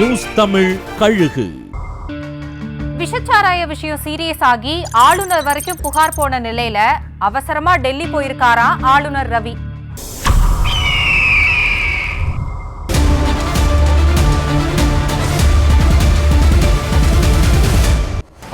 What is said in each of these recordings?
News Tamil கழுகு. விஷச்சாராய விஷயம் serious ஆகி ஆளுநர் வரைக்கும் புகார் போன நிலையில அவசரமா டெல்லி போயிருக்காரா ஆளுநர் ரவி.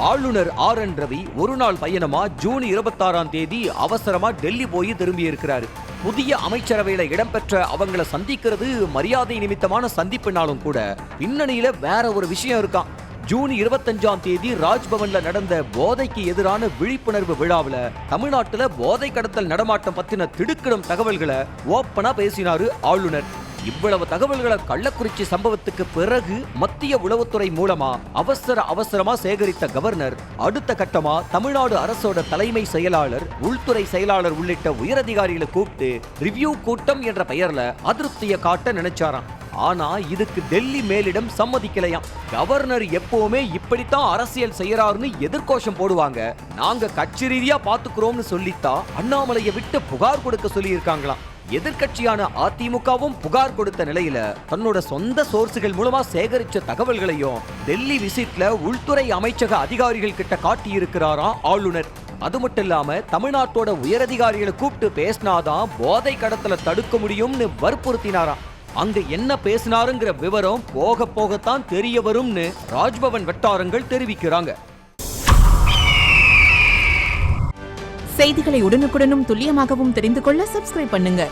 ஆளுநர் RN ரவி ஒரு நாள் பயணமா ஜூன் 26ஆம் தேதி அவசரமா டெல்லி போய் திரும்பி இருக்கிறாரு. புதிய அமைச்சரவையில இடம்பெற்ற அவங்கள சந்திக்கிறது மரியாதை நிமித்தமான சந்திப்புனாலும் கூட பின்னணியில வேற ஒரு விஷயம் இருக்கான். ஜூன் 25ஆம் தேதி ராஜ்பவன்ல நடந்த போதைக்கு எதிரான விழிப்புணர்வு விழாவில் தமிழ்நாட்டுல போதை கடத்தல் நடமாட்டம் பத்தின திடுக்கிடும் தகவல்களை ஓப்பனா பேசினாரு ஆளுநர். இவ்வளவு தகவல்களை கள்ளக்குறிச்சி சம்பவத்துக்கு பிறகு மத்திய உளவுத்துறை மூலமா அவசரமா சேகரித்த கவர்னர் அடுத்த கட்டமா தமிழ்நாடு அரசோட தலைமை செயலாளர், உள்துறை செயலாளர் உள்ளிட்ட உயரதிகாரிகளை கூப்பிட்டு ரிவ்யூ கூட்டம் என்ற பெயர்ல அதிருப்தியை காட்ட நினைச்சாராம். ஆனா இதுக்கு டெல்லி மேலிடம் சம்மதிக்கலையாம். கவர்னர் எப்பவுமே இப்படித்தான் அரசியல் செய்யறாருன்னு எதிர்கோஷம் போடுவாங்க. நாங்க கட்சி ரீதியா பாத்துக்கிறோம்னு சொல்லித்தான் அண்ணாமலையை விட்டு புகார் கொடுக்க சொல்லி இருக்காங்களாம். எதிர்கட்சியான அதிமுகவும் புகார் கொடுத்த நிலையில தன்னோட சொந்த சோர்ஸ்கள் மூலமா சேகரிச்ச தகவல்களையும் டெல்லி விசிட்ல உள்துறை அமைச்சக அதிகாரிகள் கிட்ட காட்டியிருக்கிறாராம் ஆளுநர். அது மட்டும் இல்லாம தமிழ்நாட்டோட உயரதிகாரிகளை கூப்பிட்டு பேசினாதான் போதை கடத்தலை தடுக்க முடியும்னு வற்புறுத்தினாராம். அங்க என்ன பேசினாருங்கிற விவரம் போக போகத்தான் தெரிய வரும்னு ராஜ்பவன் வட்டாரங்கள் தெரிவிக்கிறாங்க. செய்திகளை உடனுக்குடனும் துல்லியமாகவும் தெரிந்து கொள்ள சப்ஸ்கிரைப் பண்ணுங்க.